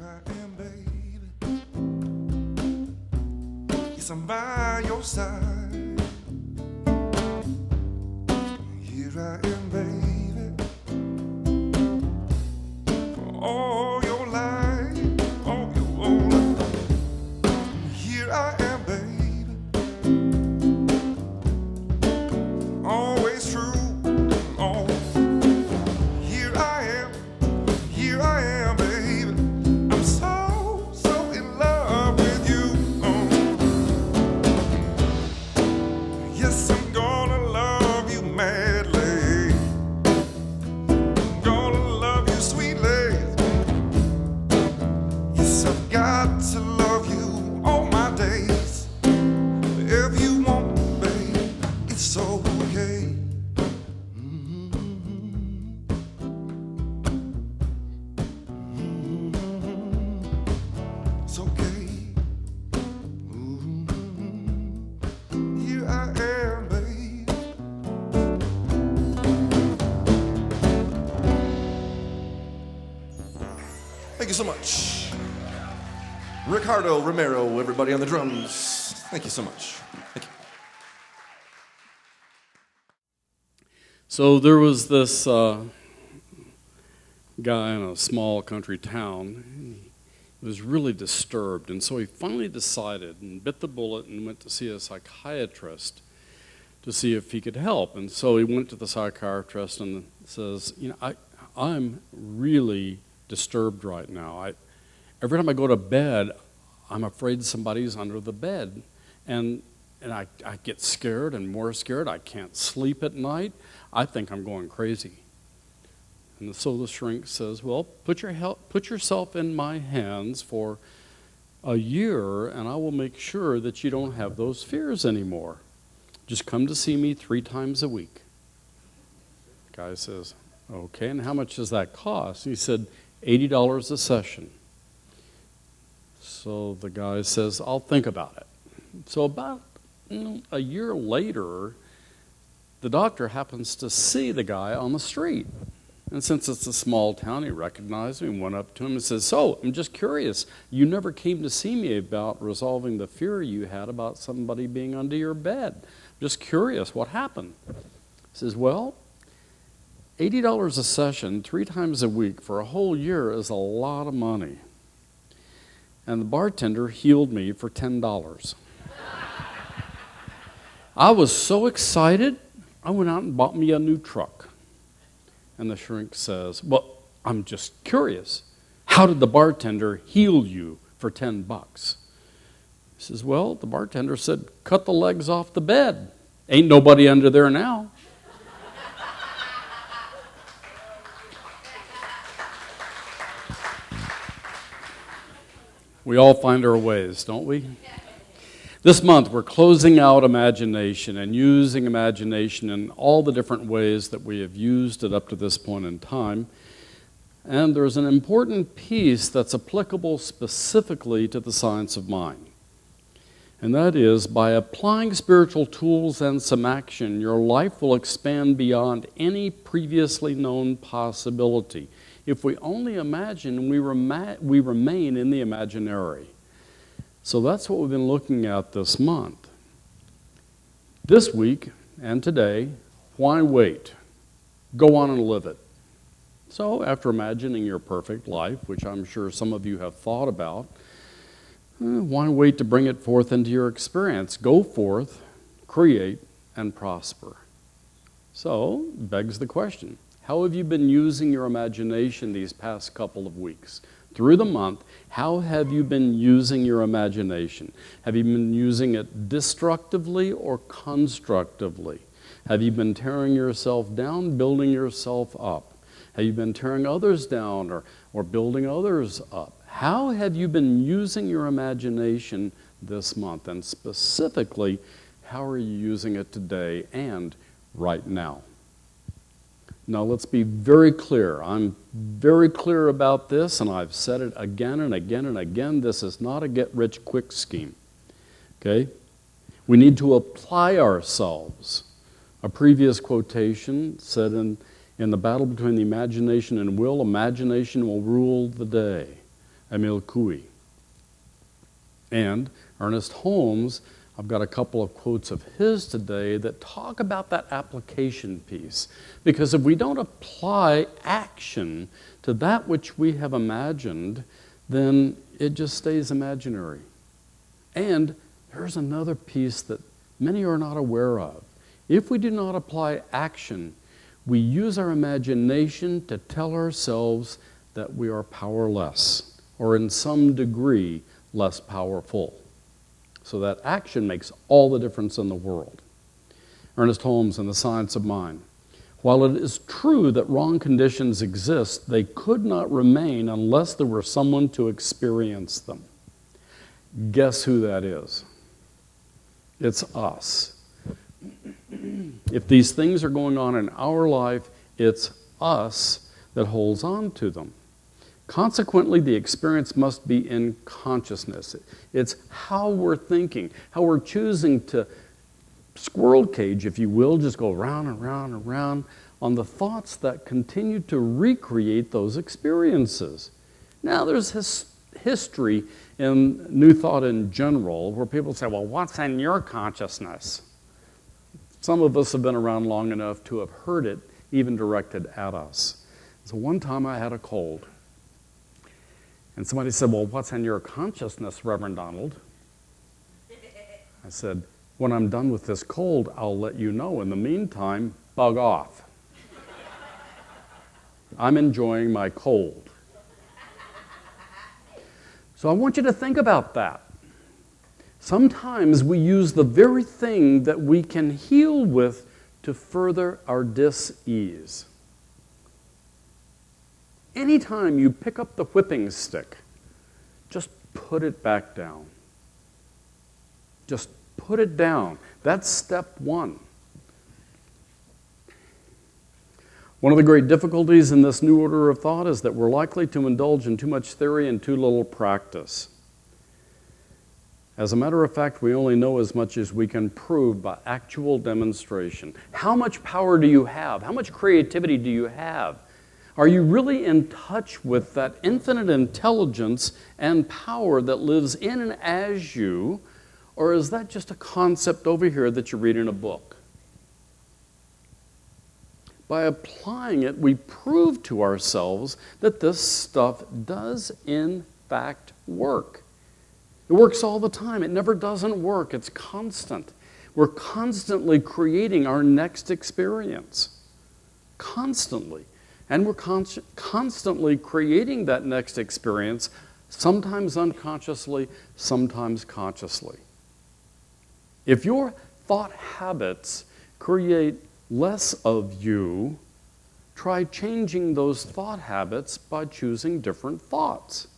I am, baby. Yes, I'm by your side. Here I am, baby. For all your life, all your life. Here I am, baby. Always true. Oh, here I am. Here I am, baby. I'm so, so in love with you. Oh. Yes, I'm gonna love you madly. Gonna love you sweetly. Yes, I've got to love you all my days. If you want, babe, it's okay. It's okay. Here I am, babe. Thank you so much. Ricardo Romero, everybody on the drums. Thank you so much. Thank you. So there was this guy in a small country town. He was really disturbed, and so he finally decided and bit the bullet and went to see a psychiatrist to see if he could help. And so he went to the psychiatrist and says, I'm really disturbed right now. Every time I go to bed, I'm afraid somebody's under the bed. And I get scared and more scared. I can't sleep at night. I think I'm going crazy. And so the shrink says, well, put yourself in my hands for a year, and I will make sure that you don't have those fears anymore. Just come to see me 3 times a week. The guy says, okay, and how much does that cost? He said, $80 a session. So the guy says, I'll think about it. So about a year later, the doctor happens to see the guy on the street. And since it's a small town, he recognized him and went up to him and says, so, I'm just curious, you never came to see me about resolving the fear you had about somebody being under your bed. Just curious, what happened? He says, well, $80 a session, 3 times a week for a whole year is a lot of money. And the bartender healed me for $10. I was so excited, I went out and bought me a new truck. And the shrink says, well, I'm just curious. How did the bartender heal you for $10? He says, well, the bartender said, cut the legs off the bed. Ain't nobody under there now. We all find our ways, don't we? This month, we're closing out imagination and using imagination in all the different ways that we have used it up to this point in time. And there's an important piece that's applicable specifically to the science of mind. And that is, by applying spiritual tools and some action, your life will expand beyond any previously known possibility. If we only imagine, we remain in the imaginary. So that's what we've been looking at this month. This week and today, why wait? Go on and live it. So after imagining your perfect life, which I'm sure some of you have thought about, why wait to bring it forth into your experience? Go forth, create, and prosper. So, begs the question, how have you been using your imagination these past couple of weeks? Through the month, how have you been using your imagination? Have you been using it destructively or constructively? Have you been tearing yourself down, building yourself up? Have you been tearing others down or building others up? How have you been using your imagination this month? And specifically, how are you using it today and right now? Now let's be very clear. I'm very clear about this, and I've said it again and again and again. This is not a get-rich-quick scheme, okay? We need to apply ourselves. A previous quotation said in the battle between the imagination and will, imagination will rule the day. Emile Coué. And Ernest Holmes, I've got a couple of quotes of his today that talk about that application piece. Because if we don't apply action to that which we have imagined, then it just stays imaginary. And there's another piece that many are not aware of. If we do not apply action, we use our imagination to tell ourselves that we are powerless, or in some degree, less powerful. So that action makes all the difference in the world. Ernest Holmes in The Science of Mind. While it is true that wrong conditions exist, they could not remain unless there were someone to experience them. Guess who that is? It's us. If these things are going on in our life, it's us that holds on to them. Consequently, the experience must be in consciousness. It's how we're thinking, how we're choosing to squirrel cage, if you will, just go round and round and round on the thoughts that continue to recreate those experiences. Now, there's history in New Thought in general where people say, well, what's in your consciousness? Some of us have been around long enough to have heard it even directed at us. So one time I had a cold. And somebody said, well, what's in your consciousness, Reverend Donald? I said, when I'm done with this cold, I'll let you know. In the meantime, bug off. I'm enjoying my cold. So I want you to think about that. Sometimes we use the very thing that we can heal with to further our dis-ease. Anytime you pick up the whipping stick, just put it back down. Just put it down. That's step one. One of the great difficulties in this new order of thought is that we're likely to indulge in too much theory and too little practice. As a matter of fact, we only know as much as we can prove by actual demonstration. How much power do you have? How much creativity do you have? Are you really in touch with that infinite intelligence and power that lives in and as you, or is that just a concept over here that you read in a book? By applying it, we prove to ourselves that this stuff does in fact work. It works all the time. It never doesn't work. It's constant. We're constantly creating our next experience. Constantly. And we're constantly creating that next experience, sometimes unconsciously, sometimes consciously. If your thought habits create less of you, try changing those thought habits by choosing different thoughts.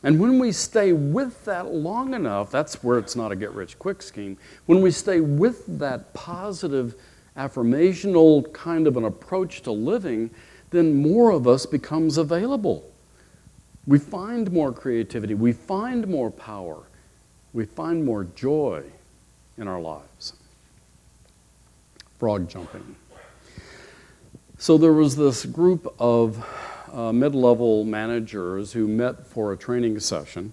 And when we stay with that long enough, that's where it's not a get-rich-quick scheme. When we stay with that positive, affirmational kind of an approach to living, then more of us becomes available. We find more creativity. We find more power. We find more joy in our lives. Frog jumping. So there was this group of mid-level managers who met for a training session,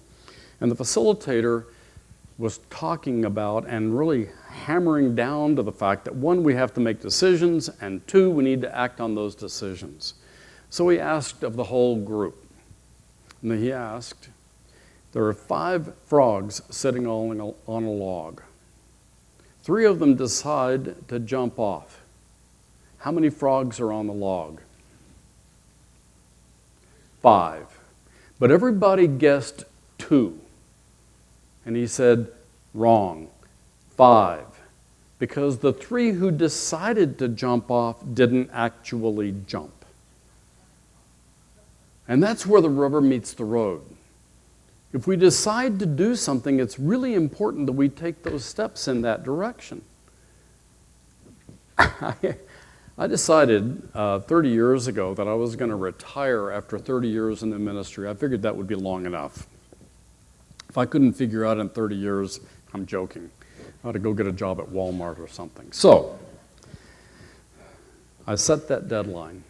and the facilitator was talking about and really hammering down to the fact that one, we have to make decisions, and two, we need to act on those decisions. So he asked of the whole group, and he asked, there are 5 frogs sitting on a log. 3 of them decide to jump off. How many frogs are on the log? 5. But everybody guessed 2. And he said, wrong, 5. Because the 3 who decided to jump off didn't actually jump. And that's where the rubber meets the road. If we decide to do something, it's really important that we take those steps in that direction. I decided 30 years ago that I was going to retire after 30 years in the ministry. I figured that would be long enough. If I couldn't figure out in 30 years, I'm joking. I ought to go get a job at Walmart or something. So, I set that deadline.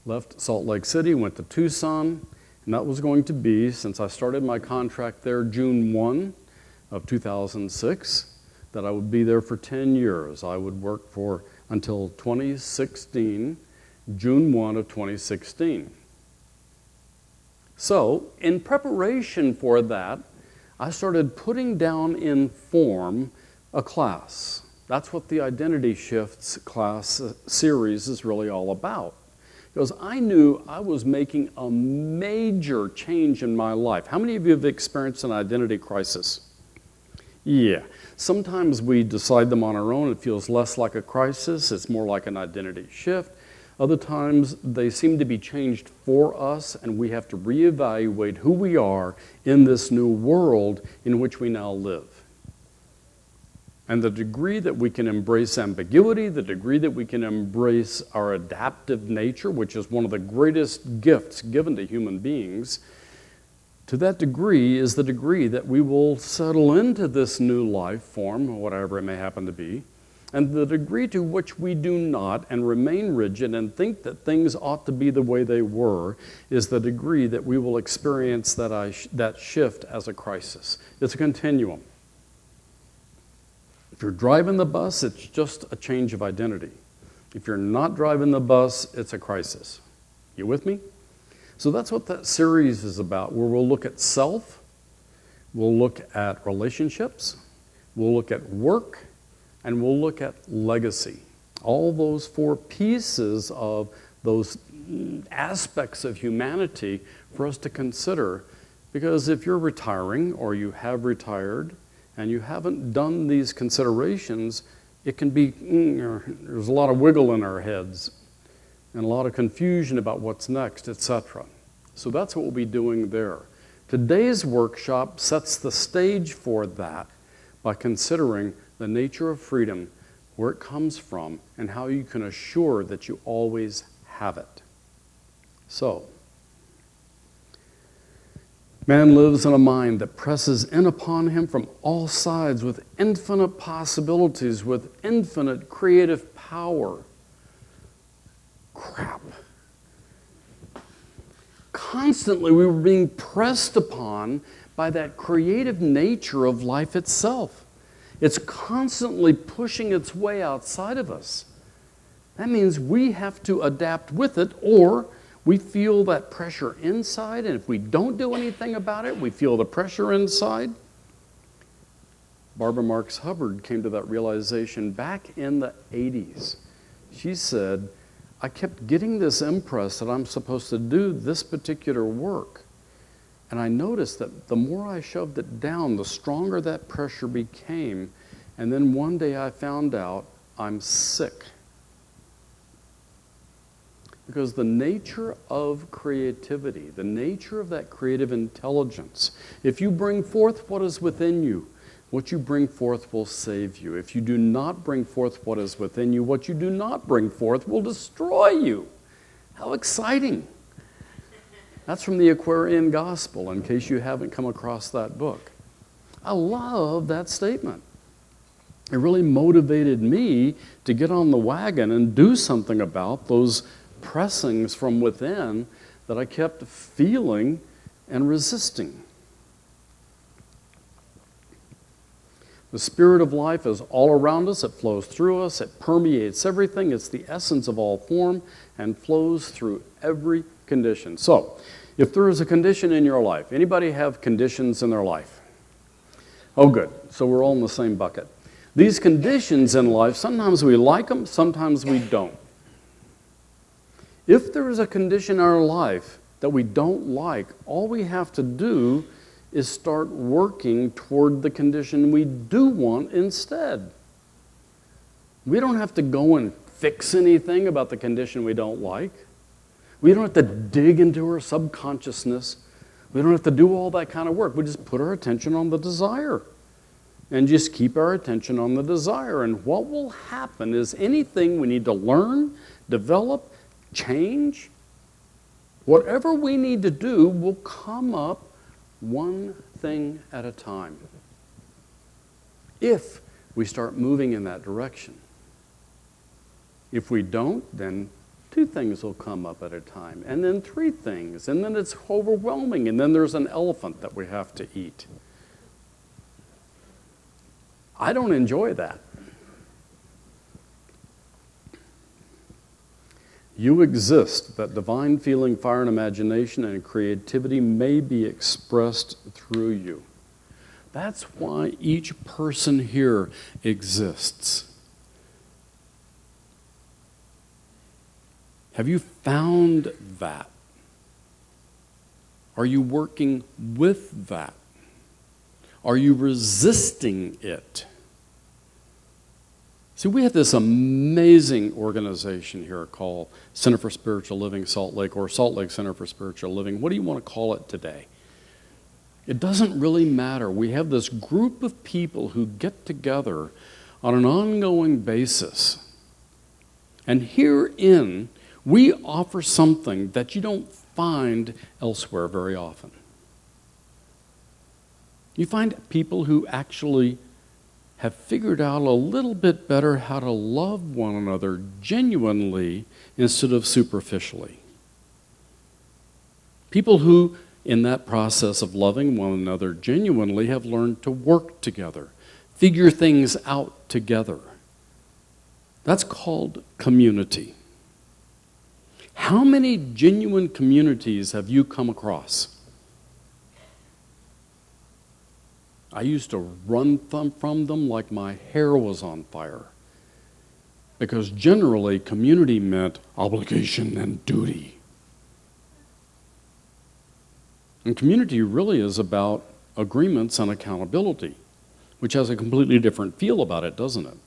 Left Salt Lake City, went to Tucson, and that was going to be, since I started my contract there June 1 of 2006, that I would be there for 10 years. I would work for until 2016, June 1 of 2016. So, in preparation for that, I started putting down in form a class. That's what the Identity Shifts class series is really all about. Because I knew I was making a major change in my life. How many of you have experienced an identity crisis? Yeah. Sometimes we decide them on our own. It feels less like a crisis. It's more like an identity shift. Other times they seem to be changed for us, and we have to reevaluate who we are in this new world in which we now live. And the degree that we can embrace ambiguity, the degree that we can embrace our adaptive nature, which is one of the greatest gifts given to human beings, to that degree is the degree that we will settle into this new life form, whatever it may happen to be, and the degree to which we do not and remain rigid and think that things ought to be the way they were is the degree that we will experience that shift as a crisis. It's a continuum. If you're driving the bus, it's just a change of identity. If you're not driving the bus, it's a crisis. You with me? So that's what that series is about, where we'll look at self, we'll look at relationships, we'll look at work, and we'll look at legacy. All those four pieces of those aspects of humanity for us to consider. Because if you're retiring or you have retired and you haven't done these considerations, it can be, there's a lot of wiggle in our heads and a lot of confusion about what's next, etc. So that's what we'll be doing there. Today's workshop sets the stage for that by considering the nature of freedom, where it comes from, and how you can assure that you always have it. So, man lives in a mind that presses in upon him from all sides with infinite possibilities, with infinite creative power. Crap. Constantly we were being pressed upon by that creative nature of life itself. It's constantly pushing its way outside of us. That means we have to adapt with it, or we feel that pressure inside, and if we don't do anything about it, we feel the pressure inside. Barbara Marx Hubbard came to that realization back in the 80s. She said, I kept getting this impress that I'm supposed to do this particular work. And I noticed that the more I shoved it down, the stronger that pressure became. And then one day I found out I'm sick. Because the nature of creativity, the nature of that creative intelligence, if you bring forth what is within you, what you bring forth will save you. If you do not bring forth what is within you, what you do not bring forth will destroy you. How exciting! That's from the Aquarian Gospel, in case you haven't come across that book. I love that statement. It really motivated me to get on the wagon and do something about those pressings from within that I kept feeling and resisting. The spirit of life is all around us. It flows through us. It permeates everything. It's the essence of all form and flows through every condition. So, if there is a condition in your life, anybody have conditions in their life? Oh, good. So we're all in the same bucket. These conditions in life, sometimes we like them, sometimes we don't. If there is a condition in our life that we don't like, all we have to do is start working toward the condition we do want instead. We don't have to go and fix anything about the condition we don't like. We don't have to dig into our subconsciousness. We don't have to do all that kind of work. We just put our attention on the desire and just keep our attention on the desire. And what will happen is anything we need to learn, develop, change, whatever we need to do will come up one thing at a time, if we start moving in that direction. If we don't, then 2 things will come up at a time, and then 3 things, and then it's overwhelming, and then there's an elephant that we have to eat. I don't enjoy that. You exist, that divine feeling, fire, and imagination and creativity may be expressed through you. That's why each person here exists. Have you found that? Are you working with that? Are you resisting it? See, we have this amazing organization here called Center for Spiritual Living Salt Lake, or Salt Lake Center for Spiritual Living. What do you want to call it today? It doesn't really matter. We have this group of people who get together on an ongoing basis. And herein, we offer something that you don't find elsewhere very often. You find people who actually have figured out a little bit better how to love one another genuinely instead of superficially. People who, in that process of loving one another genuinely, have learned to work together, figure things out together. That's called community. How many genuine communities have you come across? I used to run from them like my hair was on fire, because generally community meant obligation and duty. And community really is about agreements and accountability, which has a completely different feel about it, doesn't it?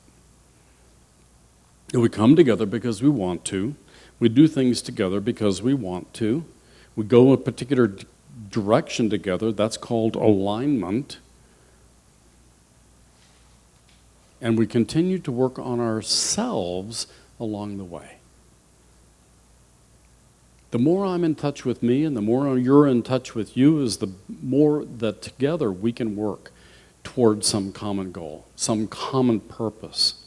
And we come together because we want to. We do things together because we want to. We go a particular direction together. That's called alignment. And we continue to work on ourselves along the way. The more I'm in touch with me and the more you're in touch with you is the more that together we can work towards some common goal, some common purpose.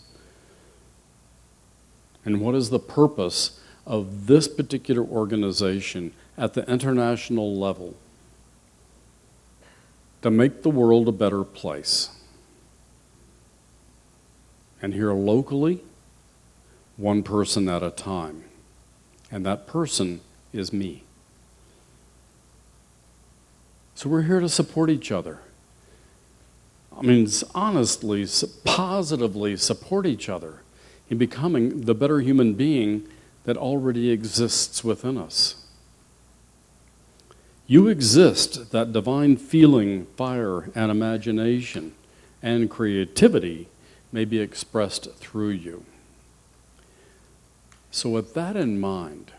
And what is the purpose of this particular organization at the international level? To make the world a better place. And here locally, one person at a time. And that person is me. So we're here to support each other. I mean, honestly, positively support each other in becoming the better human being that already exists within us. You exist, that divine feeling, fire, and imagination, and creativity may be expressed through you. So with that in mind,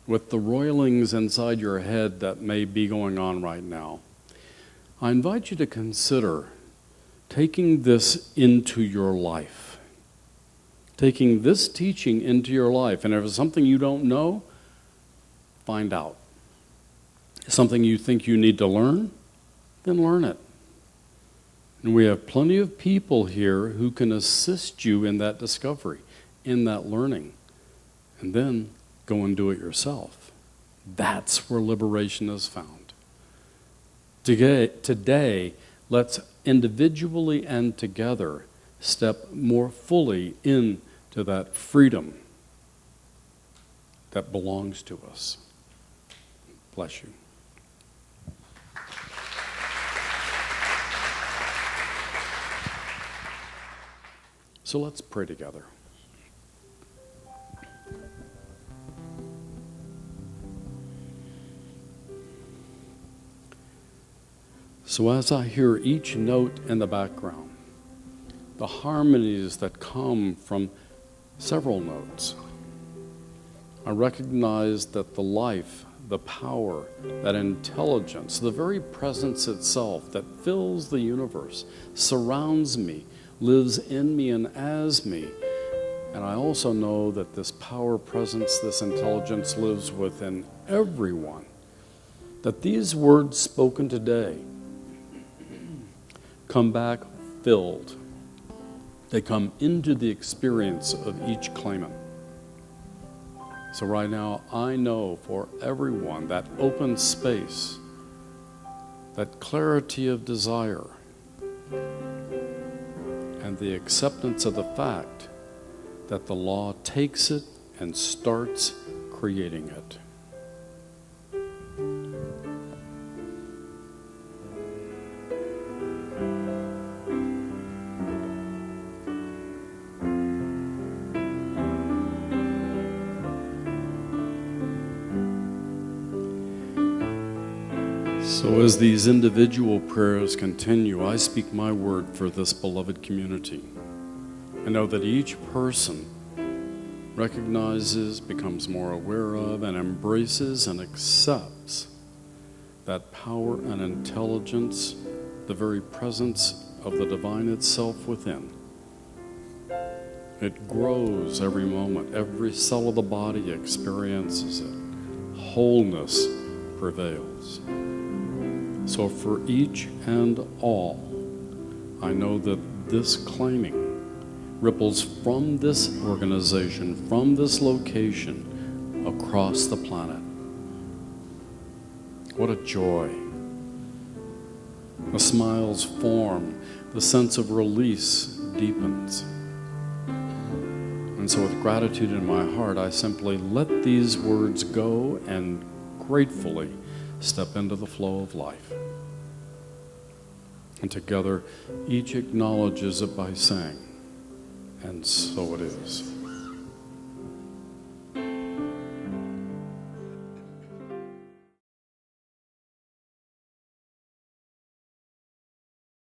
with the roilings inside your head that may be going on right now, I invite you to consider taking this into your life. Taking this teaching into your life. And if it's something you don't know, find out. Something you think you need to learn, then learn it. And we have plenty of people here who can assist you in that discovery, in that learning. And then go and do it yourself. That's where liberation is found. Today, let's individually and together step more fully into that freedom that belongs to us. Bless you. So let's pray together. So as I hear each note in the background, the harmonies that come from several notes, I recognize that the life, the power, that intelligence, the very presence itself that fills the universe, surrounds me, lives in me and as me. And I also know that this power, presence, this intelligence lives within everyone. That these words spoken today come back filled. They come into the experience of each claimant. So right now, I know for everyone that open space, that clarity of desire, and the acceptance of the fact that the law takes it and starts creating it. So as these individual prayers continue, I speak my word for this beloved community. I know that each person recognizes, becomes more aware of, and embraces and accepts that power and intelligence, the very presence of the divine itself within. It grows every moment. Every cell of the body experiences it. Wholeness prevails. So for each and all, I know that this claiming ripples from this organization, from this location, across the planet. What a joy. The smiles form, the sense of release deepens. And so with gratitude in my heart, I simply let these words go and gratefully step into the flow of life. And together, each acknowledges it by saying, and so it is.